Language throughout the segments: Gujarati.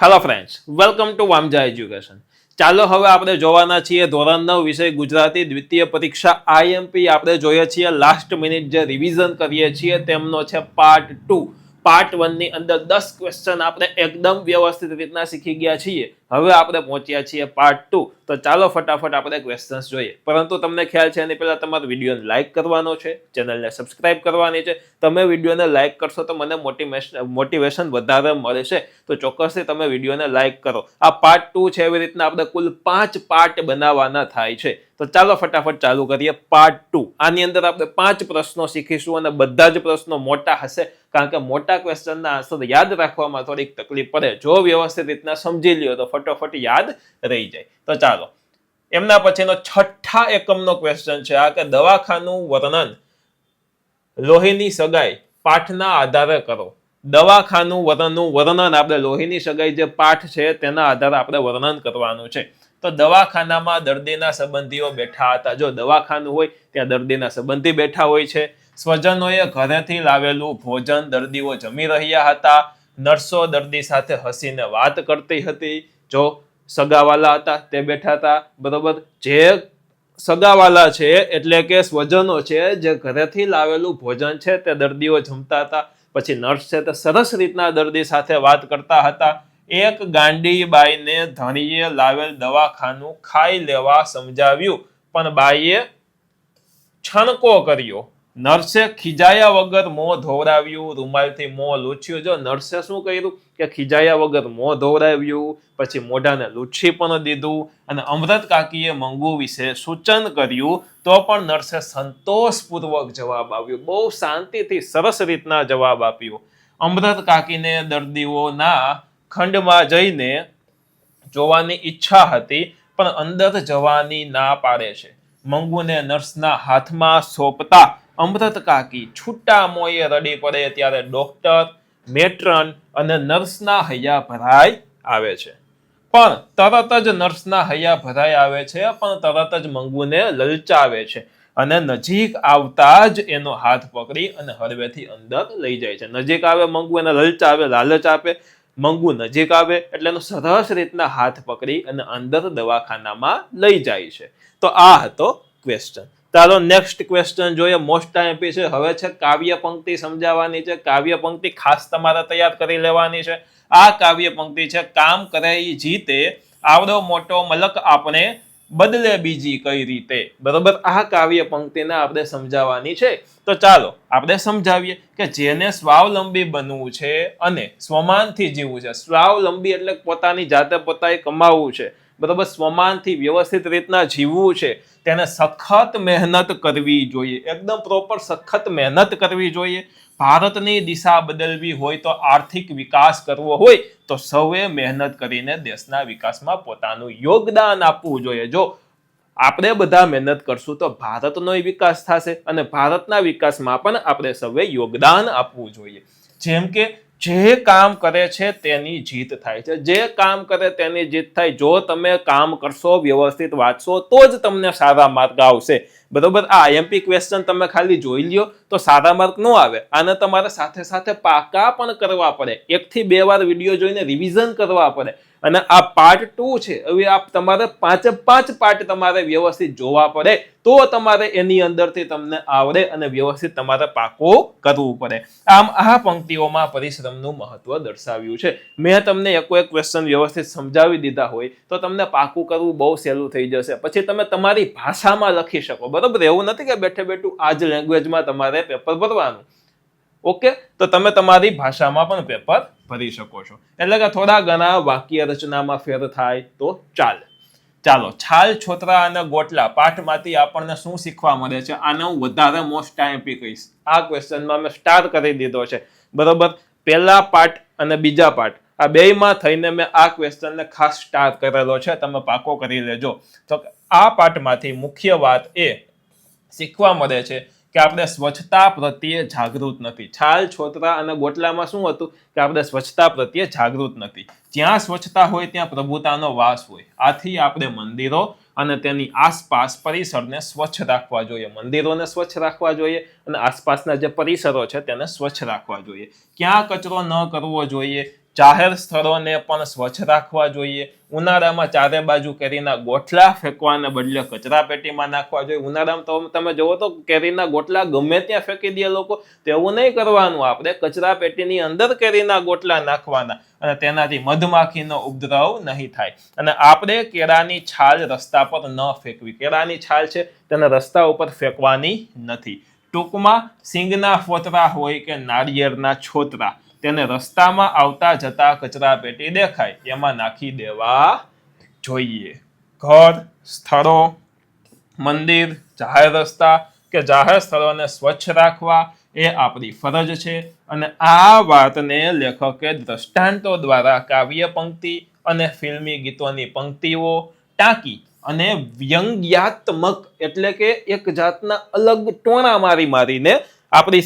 Hello friends, welcome to Vamja education. ચાલો હવે આપણે જોવાના છીએ ધોરણ 9 વિષય ગુજરાતી દ્વિતીય પરીક્ષા આઈએમપી. આપણે જોઈએ છીએ લાસ્ટ મિનિટ જે રિવિઝન કરીએ છીએ તેમનો છે પાર્ટ 2. પાર્ટ 1 ની અંદર 10 ક્વેશ્ચન આપણે એકદમ વ્યવસ્થિત રીતના શીખી ગયા છીએ. હવે આપણે પહોંચ્યા છીએ પાર્ટ 2. તો ચાલો ફટાફટ આપણે ક્વેશ્ચન્સ જોઈએ. પરંતુ તમને ખ્યાલ છે એની પહેલા તમારે વિડીયોને લાઈક કરવાનો છે, ચેનલને સબસ્ક્રાઇબ કરવાની છે. તમે વિડીયોને લાઈક કરશો તો મને મોટિવેશન વધારે મળે છે. તો ચોક્કસથી તમે વિડીયોને લાઈક કરો. આ પાર્ટ 2 છે, એવી રીતના આપણે કુલ 5 પાર્ટ બનાવવાના થાય છે. તો ચાલો ફટાફટ ચાલુ કરીએ પાર્ટ 2. આની અંદર આપણે 5 પ્રશ્નો શીખીશું અને બધા જ પ્રશ્નો મોટા હશે, કારણ કે મોટા ક્વેશ્ચનના આન્સર યાદ રાખવામાં થોડીક તકલીફ પડે. જો વ્યવસ્થિત રીતના સમજી લ્યો તો ફટાફટ યાદ રહી જાય. તો ચાલો, એમના પછીનો છઠ્ઠા એકમનો ક્વેશ્ચન છે આ કે દવાખાનું વર્ણન લોહીની સગાઈ પાઠના આધારે કરો. દવાખાનું વર્ણન આપણે લોહીની સગાઈ જે પાઠ છે તેના આધારે આપણે વર્ણન કરવાનું છે. તો દવાખાનામાં દર્દીના સંબંધીઓ બેઠા હતા. જો દવાખાનું હોય ત્યાં દર્દીના સંબંધી બેઠા હોય છે. સ્વજનોએ ઘરેથી લાવેલું ભોજન દર્દીઓ જમી રહ્યા હતા. નર્સો દર્દી સાથે હસીને વાત કરતી હતી. જો સગાવાલા હતા તે બેઠા હતા, બરોબર. જે સગાવાલા છે એટલે કે સ્વજનો છે, જે ઘરેથી લાવેલું ભોજન છે તે દર્દીઓ જમતા હતા. પછી નર્સ છે તે સરસ રીતના દર્દી સાથે વાત કરતા હતા. એક ગાંડી બાઈને ધણીએ લાવેલ દવાખાનું ખાઈ લેવા સમજાવ્યું, પણ બાઈએ છણકો કર્યો. નર્સે ખીજાયા વગર મોં ધોવરાવ્યું, રૂમાલથી મોં લૂછ્યું. જો નર્સે શું કર્યું કે ખીજાયા વગર મોં ધોવરાવ્યું, પછી મોઢાને લૂછી પણ દીધું. અને અમૃત કાકીએ મંગુ વિશે સૂચન કર્યું તો પણ નર્સે સંતોષપૂર્વક જવાબ આપ્યો. બહુ શાંતિથી સરસ રીતના જવાબ આપ્યો. અમૃત કાકીને દર્દીઓના ખંડમાં જઈને જોવાની ઈચ્છા હતી, પણ અંદર જવાની ના પાડે છે. મંગુને નર્સના હાથમાં સોંપતા અમૃત કાકી છૂટા મોયે રડી પડે ત્યારે ડોક્ટર, મેટ્રન અને નર્સના હૈયા ભરાઈ આવે છે. પણ તરત જ નર્સના હૈયા ભરાઈ આવે છે, પણ તરત જ મંગુને લલચાવે છે અને નજીક આવતા જ એનો હાથ પકડી અને હળવેથી અંદર લઈ જાય છે. નજીક આવે મંગુ, એને લલચાવે, લાલચ આપે. મંગુ નજીક આવે એટલે એનો સરસ રીતના હાથ પકડી અને અંદર દવાખાનામાં લઈ જાય છે. તો આ હતો ક્વેશ્ચન. ચાલો નેક્સ્ટ ક્વેશ્ચન જોઈએ. મોસ્ટ આઈએમપી છે. હવે છે કાવ્ય પંક્તિ સમજાવવાની છે. કાવ્ય પંક્તિ ખાસ તમારે તૈયાર કરી લેવાની છે. આ કાવ્ય પંક્તિ છે કામ કરે ઈ જીતે, આવડો મોટો મલક આપણે બદલે બીજી કઈ રીતે. બરોબર, આ કાવ્ય પંક્તિને આપણે સમજાવવાની છે. તો ચાલો આપણે સમજાવીએ કે જેને સ્વાવલંબી બનવું છે અને સ્વમાનથી જીવવું છે. સ્વાવલંબી એટલે પોતાની જાતે પોતાએ કમાવવું છે, બરોબર. સ્વમાનથી વ્યવસ્થિત રીતના જીવવું છે. તેને સખત મહેનત કરવી જોઈએ, એકદમ પ્રોપર સખત મહેનત કરવી જોઈએ. ભારતની દિશા બદલવી હોય તો આર્થિક વિકાસ કરવો હોય તો સૌએ મહેનત કરીને દેશના વિકાસમાં પોતાનું યોગદાન આપવું જોઈએ. જો આપણે બધા મહેનત કરશું તો ભારતનો વિકાસ થશે અને ભારતના વિકાસમાં પણ આપણે સૌએ યોગદાન આપવું જોઈએ. જેમ કે જે કામ કરે છે તેની જીત થાય છે. જે કામ કરે તેની જીત થાય. જો તમે કામ કરશો, વ્યવસ્થિત વાંચશો તો જ તમને સારા માર્ક આવશે, બરોબર. આ આઈએમપી ક્વેશ્ચન તમે ખાલી જોઈ લ્યો તો સારા માર્ક ન આવે. આને તમારે સાથે સાથે પાકા પણ કરવા પડે. 1 થી 2 વાર વિડીયો જોઈને રિવિઝન કરવા પડે. અને આ પાર્ટ 2 છે, હવે આ તમારે 5 પાર્ટ તમારે વ્યવસ્થિત જોવા પડે તો તમારે એની અંદરથી તમને આવડે અને વ્યવસ્થિત તમારે પાકો કરવું પડે. આમ આ પંક્તિઓમાં પરિશ્રમનું મહત્વ દર્શાવ્યું છે. મેં તમને એક ક્વેશ્ચન વ્યવસ્થિત સમજાવી દીધા હોય તો તમને પાકું કરવું બહુ સહેલું થઈ જશે. પછી તમે તમારી ભાષામાં લખી શકો, બરોબર. એવું નથી કે બેઠે બેઠું આ જ લેંગ્વેજમાં તમારે પેપર ભરવાનું. ઓકે, તો તમે તમારી ભાષામાં પણ પેપર ભરી શકો છો. એટલે કે થોડા ઘણા વાક્ય રચનામાં ફેર થાય તો ચાલે. ચાલો, છાલ છોતરા અને ગોટલા પાઠમાંથી આપણને શું શીખવા મળે છે, આને હું વધારે મોસ્ટ આઈએમપી કહીશ. આ ક્વેશ્ચનમાં મેં સ્ટાર કરી દીધો છે, બરોબર. પહેલા પાર્ટ અને બીજા પાર્ટ આ બેયમાં થઈને મેં આ ક્વેશ્ચનને ખાસ સ્ટાર કરેલો છે. તમે પાકો કરી લેજો. તો આ પાઠમાંથી મુખ્ય વાત એ શીખવા મળે છે કે આપણે સ્વચ્છતા પ્રત્યે જાગૃત નથી. છાલ છોતરા અને ગોટલામાં શું હતું કે આપણે સ્વચ્છતા પ્રત્યે જાગૃત નથી. જ્યાં સ્વચ્છતા હોય ત્યાં પ્રભુતાનો વાસ હોય. આથી આપણે મંદિરો અને તેની આસપાસ પરિસરને સ્વચ્છ રાખવા જોઈએ. મંદિરોને સ્વચ્છ રાખવા જોઈએ અને આસપાસના જે પરિસરો છે તેને સ્વચ્છ રાખવા જોઈએ. ક્યાં કચરો ન કરવો જોઈએ, જાહેર સ્થળોને પણ સ્વચ્છ રાખવા જોઈએ. ઉનાળામાં ચારે બાજુ કેરીના ગોટલા ફેંકવાને બદલે કચરા પેટીમાં નાખવા જોઈએ. ઉનાળામાં તો તમે જોવો તો કેરીના ગોટલા ગમે ત્યાં ફેંકી દે લોકો. તેવું નહીં કરવાનું. આપણે કચરા પેટીની અંદર કેરીના ગોટલા નાખવાના અને તેનાથી મધમાખીનો ઉપદ્રવ નહીં થાય. અને આપણે કેળાની છાલ રસ્તા પર ન ફેંકવી. કેળાની છાલ છે તેને રસ્તા ઉપર ફેંકવાની નથી. ટૂંકમાં સિંગના ફોતરા હોય કે નાળિયેરના છોતરા તેને રસ્તામાં આવતા જતા કચરા પેટી દેખાય એમાં નાખી દેવા જોઈએ. ઘર, સ્થળો, મંદિર, જાહેર રસ્તા કે જાહેર સ્થળોને સ્વચ્છ રાખવા એ આપણી ફરજ છે. અને આ વાતને લેખકે દ્રષ્ટાંતો દ્વારા કાવ્ય પંક્તિ અને ફિલ્મી ગીતોની પંક્તિઓ ટાંકી અને વ્યંગ્યાત્મક એટલે કે એક જાતના અલગ ટોણા મારીને આપણી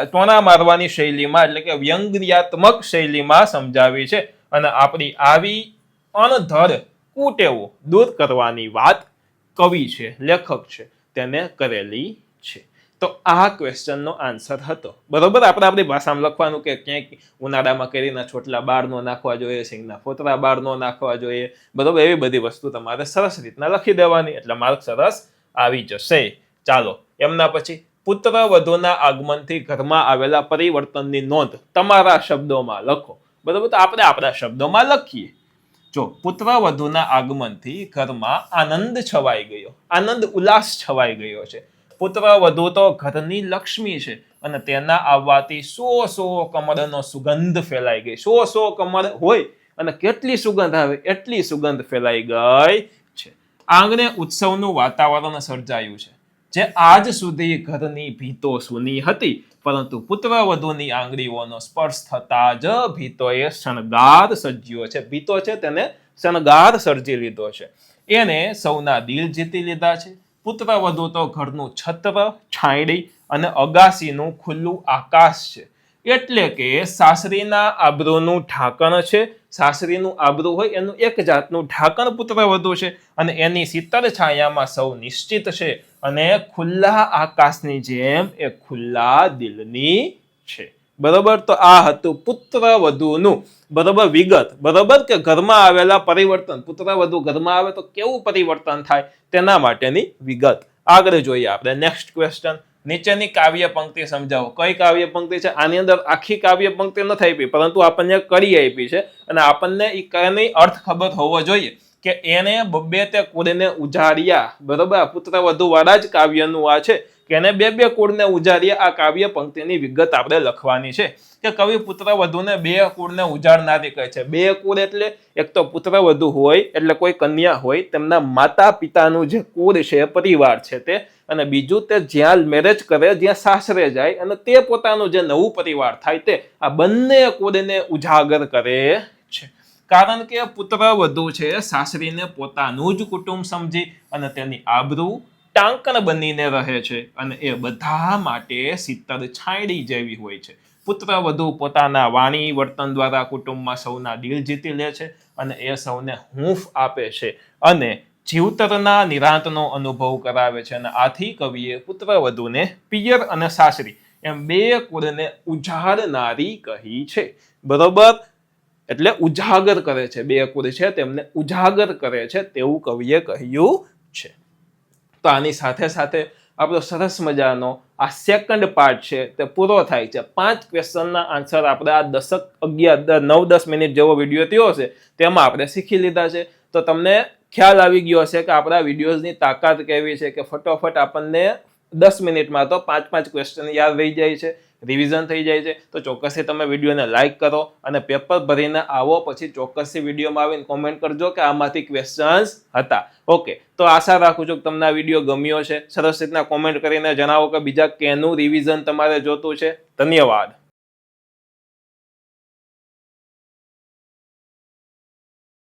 ટોણા મારવાની શૈલીમાં એટલે કે વ્યંગ્યાત્મક શૈલીમાં સમજાવી છે. અને આપણી આવી અણધર કુટેવો દૂર કરવાની વાત કવિ છે, લેખક છે, તેને કરેલી છે. તો આ ક્વેશ્ચનનો આન્સર હતો. બરોબર, આપણે આપણી ભાષામાં લખવાનું કે ક્યાંક ઉનાળામાં કેરીના છોટલા બહાર ન નાખવા જોઈએ, સિંગના ફોતરા બહાર ન નાખવા જોઈએ. બરોબર, એવી બધી વસ્તુ તમારે સરસ રીતના લખી દેવાની એટલે માર્ક સરસ આવી જશે. ચાલો, એમના પછી પુત્ર વધુના આગમનથી ઘરમાં આવેલા પરિવર્તનની નોંધ તમારા શબ્દોમાં લખો. બરોબર, તો આપણે આપણા શબ્દોમાં લખીએ. જો પુત્ર વધુના આગમનથી ઘરમાં આનંદ છવાઈ ગયો, આનંદ ઉલ્લાસ છવાઈ ગયો છે. પુત્ર વધુ તો ઘરની લક્ષ્મી છે અને તેના આવવાથી 100 કમળનો સુગંધ ફેલાઈ ગઈ. 100 કમળ હોય અને કેટલી સુગંધ આવે એટલી સુગંધ ફેલાઈ ગઈ છે. આંગણે ઉત્સવનું વાતાવરણ સર્જાયું છે. જે આજ સુધી ઘરની ભીતો સૂની હતી, પરંતુ પુત્ર વધુની આંગળીઓનો સ્પર્શ થતા જ ભીતોએ શણગાર સર્જ્યો છે. ભીતો છે તેને શણગાર સર્જી લીધો છે. એને સૌના દિલ જીતી લીધા છે. પુત્ર વધુ તો ઘરનું છત્ર, છાંયડી અને અગાસીનું ખુલ્લું આકાશ છે. એટલે કે સાસરીના આબરૂનું ઢાંકણ છે. સાસરીનું આબરૂ હોય એનું એક જાતનું ઢાંકણ પુત્ર વધુ છે અને એની શીતળ છાયામાં સૌ નિશ્ચિત છે અને ખુલ્લા આકાશની જેમ એ ખુલ્લા દિલની છે. બરોબર, તો આ હતું પુત્ર વધુનું બરોબર વિગત. બરોબર, કે ઘરમાં આવેલા પરિવર્તન, પુત્ર વધુ ઘરમાં આવે તો કેવું પરિવર્તન થાય તેના માટેની વિગત. આગળ જોઈએ આપણે નેક્સ્ટ ક્વેશ્ચન. નીચેની કાવ્ય પંક્તિ સમજાવો. કઈ કાવ્ય પંક્તિ છે? આની અંદર આખી કાવ્ય પંક્તિ નથી આપી, પરંતુ આપણને કરી આપી છે અને આપણને એની અર્થ ખબર હોવો જોઈએ કે એને બબ્બે તે કુળને ઉજાડ્યા. બરોબર, પુત્ર વધુ વાળા જ કાવ્યનું આ છે કે એને બે કુળને ઉજાડ્યા. આ કાવ્ય પંક્તિની વિગત આપણે લખવાની છે કે કવિ પુત્ર વધુને 2 કુળને ઉજાડનારી કહે છે. 2 કુળ એટલે એક તો પુત્ર વધુ હોય એટલે કોઈ કન્યા હોય, તેમના માતા પિતાનું જે કુળ છે, પરિવાર છે તે, અને બીજું તે જ્યાં મેરેજ કરે, જ્યાં સાસરે જાય અને તે પોતાનું જે નવું પરિવાર થાય તે, આ બંને કુળને ઉજાગર કરે છે. કારણ કે પુત્ર વધુ છે સાસરીને પોતાનું જ કુટુંબ સમજી અને તેની આબરૂ ટાંકણ બનીને રહે છે અને એ બધા માટે શીતળ છાંયડી જેવી હોય છે. પુત્ર વધુ પોતાના વાણી વર્તન દ્વારા કુટુંબમાં સૌના દિલ જીતી લે છે અને એ સૌને હૂંફ આપે છે અને જીવતરના નિરાંતનો અનુભવ કરાવે છે. અને આથી કવિએ પુત્ર વધુને પિયર અને સાસરી એમ 2 કુળને ઉજાડનારી કહી છે. બરોબર, એટલે ઉજાગર કરે છે. 2 કુળ છે તેમને ઉજાગર કરે છે તેવું કવિએ કહ્યું છે. તો આની સાથે સાથે આપણો સરસ મજાનો આ સેકન્ડ પાર્ટ છે તે પૂરો થાય છે. 5 ક્વેશ્ચનના આન્સર આપણે આ 9-10 મિનિટ જેવો વિડીયો થયો છે તેમાં આપણે શીખી લીધા છે. તો તમને ખ્યાલ આવી ગયો હશે કે આપણા વિડીયોઝની તાકાત કેવી છે કે ફટોફટ આપણને 10 મિનિટમાં તો 5 ક્વેશ્ચન યાદ રહી જાય છે, રિવિઝન થઈ જાય છે. તો ચોક્કસથી તમે વિડીયોને લાઇક કરો અને પેપર ભરીને આવો પછી ચોક્કસથી વિડીયોમાં આવીને કોમેન્ટ કરજો કે આમાંથી ક્વેશ્ચન્સ હતા. ઓકે, તો આશા રાખું છું કે તમને આ વિડીયો ગમ્યો છે. સરસ રીતના કોમેન્ટ કરીને જણાવો કે બીજા કેનું રિવિઝન તમારે જોતું છે. ધન્યવાદ.